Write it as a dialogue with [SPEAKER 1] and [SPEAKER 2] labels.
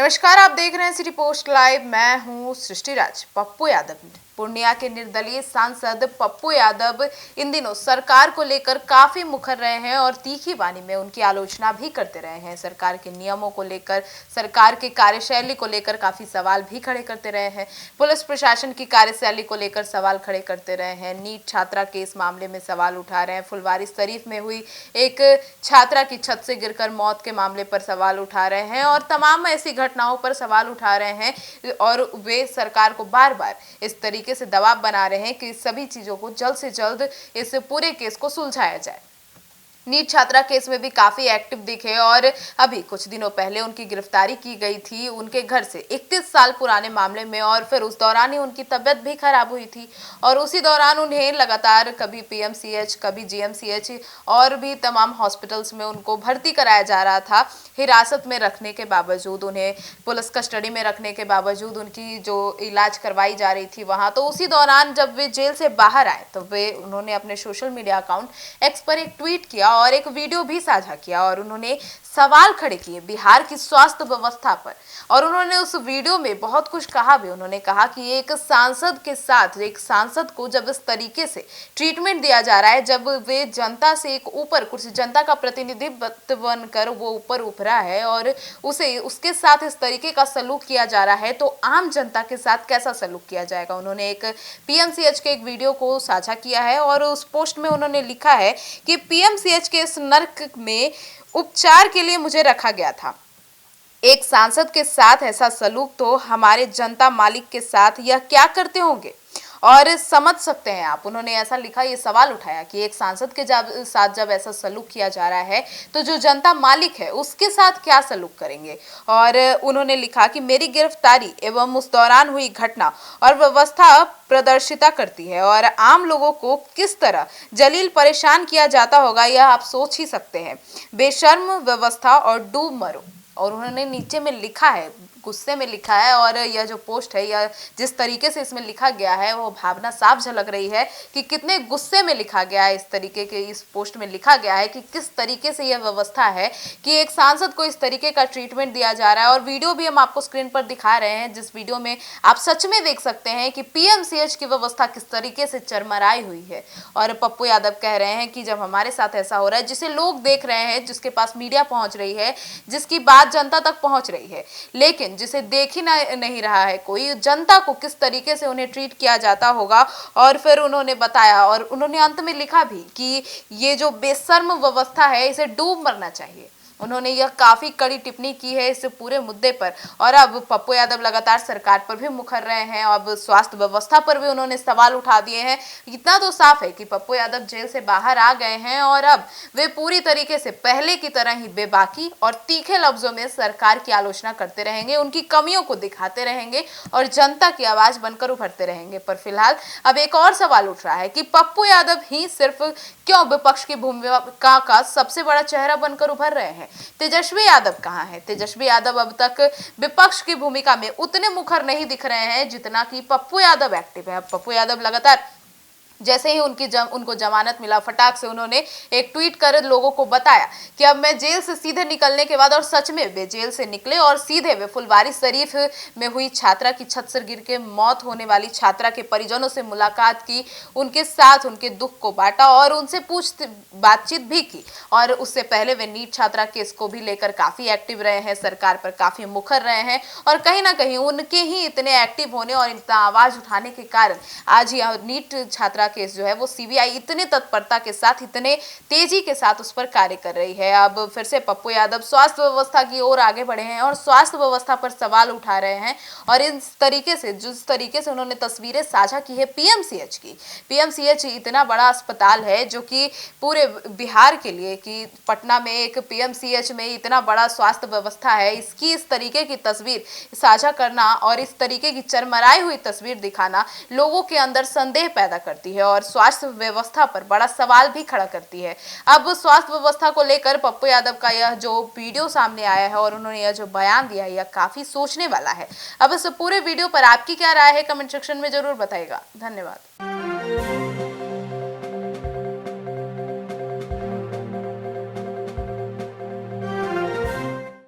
[SPEAKER 1] नमस्कार, आप देख रहे हैं सिटी पोस्ट लाइव। मैं हूं सृष्टि राज। पप्पू यादव, पूर्णिया के निर्दलीय सांसद पप्पू यादव इन दिनों सरकार को लेकर काफी मुखर रहे हैं और तीखी वाणी में उनकी आलोचना भी करते रहे हैं। सरकार के नियमों को लेकर, सरकार की कार्यशैली को लेकर काफी सवाल भी खड़े करते रहे हैं। पुलिस प्रशासन की कार्यशैली को लेकर सवाल खड़े करते रहे हैं। नीट छात्रा केस मामले में सवाल उठा रहे हैं। फुलवारीशरीफ में हुई एक छात्रा की छत से गिरकर मौत के मामले पर सवाल उठा रहे हैं और तमाम ऐसी घटनाओं पर सवाल उठा रहे हैं और वे सरकार को बार बार इस तरीके से दबाव बना रहे हैं कि सभी चीजों को जल्द से जल्द इस पूरे केस को सुलझाया जाए। नीट छात्रा केस में भी काफी एक्टिव दिखे और अभी कुछ दिनों पहले उनकी गिरफ्तारी की गई थी उनके घर से 31 साल पुराने मामले में, और फिर उस दौरान ही उनकी तबीयत भी खराब हुई थी और उसी दौरान उन्हें लगातार कभी पीएमसीएच, कभी जीएमसीएच और भी तमाम हॉस्पिटल्स में उनको भर्ती कराया जा रहा था। हिरासत में रखने के बावजूद, उन्हें पुलिस कस्टडी में रखने के बावजूद उनकी जो इलाज करवाई जा रही थी वहां, तो उसी दौरान जब वे जेल से बाहर आए तो उन्होंने अपने सोशल मीडिया अकाउंट एक्स पर एक ट्वीट किया और एक वीडियो भी साझा किया और उन्होंने सवाल खड़े किए बिहार की स्वास्थ्य व्यवस्था पर। और उन्होंने उस वीडियो में बहुत कुछ कहा भी। उन्होंने कहा कि एक सांसद के साथ, एक सांसद को जब इस तरीके से ट्रीटमेंट दिया जा रहा है, जब वे जनता से एक ऊपर कुर्सी, जनता का प्रतिनिधि बनकर वो ऊपर उभरा है और उसे उसके साथ इस तरीके का सलूक किया जा रहा है, तो आम जनता के साथ कैसा सलूक किया जाएगा। उन्होंने एक पीएमसीएच के एक वीडियो को साझा किया है और उस पोस्ट में उन्होंने लिखा है कि पीएमसीएच के इस नर्क में उपचार के लिए मुझे रखा गया था। एक सांसद के साथ ऐसा सलूक, तो हमारे जनता मालिक के साथ यह क्या करते होंगे और समझ सकते हैं आप। उन्होंने ऐसा लिखा, ये सवाल उठाया कि एक सांसद के साथ जब ऐसा सलूक किया जा रहा है तो जो जनता मालिक है उसके साथ क्या सलूक करेंगे। और उन्होंने लिखा कि मेरी गिरफ्तारी एवं उस दौरान हुई घटना और व्यवस्था प्रदर्शिता करती है और आम लोगों को किस तरह जलील परेशान किया जाता होगा यह आप सोच ही सकते हैं। बेशर्म व्यवस्था और डूब मरो। और उन्होंने नीचे में लिखा है, गुस्से में लिखा है, और यह जो पोस्ट है, यह जिस तरीके से इसमें लिखा गया है वो भावना साफ झलक रही है कि कितने गुस्से में लिखा गया है। इस तरीके के इस पोस्ट में लिखा गया है कि किस तरीके से यह व्यवस्था है कि एक सांसद को इस तरीके का ट्रीटमेंट दिया जा रहा है। और वीडियो भी हम आपको स्क्रीन पर दिखा रहे हैं, जिस वीडियो में आप सच में देख सकते हैं कि पीएमसीएच की व्यवस्था किस तरीके से चरमराई हुई है। और पप्पू यादव कह रहे हैं कि जब हमारे साथ ऐसा हो रहा है, जिसे लोग देख रहे हैं, जिसके पास मीडिया पहुंच रही है, जिसकी बात जनता तक पहुंच रही है, लेकिन जिसे देख ही नहीं रहा है कोई, जनता को किस तरीके से उन्हें ट्रीट किया जाता होगा। और फिर उन्होंने बताया और उन्होंने अंत में लिखा भी कि ये जो बेशर्म व्यवस्था है इसे डूब मरना चाहिए। उन्होंने यह काफी कड़ी टिप्पणी की है इस पूरे मुद्दे पर। और अब पप्पू यादव लगातार सरकार पर भी मुखर रहे हैं, अब स्वास्थ्य व्यवस्था पर भी उन्होंने सवाल उठा दिए हैं। इतना तो साफ है कि पप्पू यादव जेल से बाहर आ गए हैं और अब वे पूरी तरीके से पहले की तरह ही बेबाकी और तीखे लफ्जों में सरकार की आलोचना करते रहेंगे, उनकी कमियों को दिखाते रहेंगे और जनता की आवाज बनकर उभरते रहेंगे। पर फिलहाल अब एक और सवाल उठ रहा है कि पप्पू यादव ही सिर्फ क्यों विपक्ष की भूमिका का सबसे बड़ा चेहरा बनकर उभर रहे हैं। तेजस्वी यादव कहां है। तेजस्वी यादव अब तक विपक्ष की भूमिका में उतने मुखर नहीं दिख रहे हैं जितना कि पप्पू यादव एक्टिव है। पप्पू यादव लगातार जैसे ही उनको जमानत मिला, फटाक से उन्होंने एक ट्वीट कर लोगों को बताया कि अब मैं जेल से सीधे निकलने के बाद, और सच में वे जेल से निकले और सीधे वे फुलवारीशरीफ में हुई छात्रा की छत से गिर के मौत होने वाली छात्रा के परिजनों से मुलाकात की, उनके साथ उनके दुख को बांटा और उनसे बातचीत भी की। और उससे पहले वे नीट छात्रा केस को भी लेकर काफी एक्टिव रहे हैं, सरकार पर काफी मुखर रहे हैं और कहीं ना कहीं उनके ही इतने एक्टिव होने और इतना आवाज उठाने के कारण आज यह नीट छात्रा केस जो है वो सीबीआई इतने तत्परता के साथ, इतने तेजी के साथ उस पर कार्य कर रही है। अब फिर से पप्पू यादव स्वास्थ्य व्यवस्था की ओर आगे बढ़े हैं और स्वास्थ्य व्यवस्था पर सवाल उठा रहे हैं। और इस तरीके से, जिस तरीके से उन्होंने तस्वीरें साझा की है पीएमसीएच की, पीएमसीएच इतना बड़ा अस्पताल है जो कि पूरे बिहार के लिए, कि पटना में एक पीएमसीएच में इतना बड़ा स्वास्थ्य व्यवस्था है, इसकी इस तरीके की तस्वीर साझा करना और इस तरीके की चरमराई हुई तस्वीर दिखाना लोगों के अंदर संदेह पैदा करती है और स्वास्थ्य व्यवस्था पर बड़ा सवाल भी खड़ा करती है। अब स्वास्थ्य व्यवस्था को लेकर पप्पू यादव का यह जो वीडियो सामने आया है और उन्होंने यह जो बयान दिया है, यह काफी सोचने वाला है। अब इस पूरे वीडियो पर आपकी क्या राय है, कमेंट सेक्शन में जरूर बताइएगा। धन्यवाद।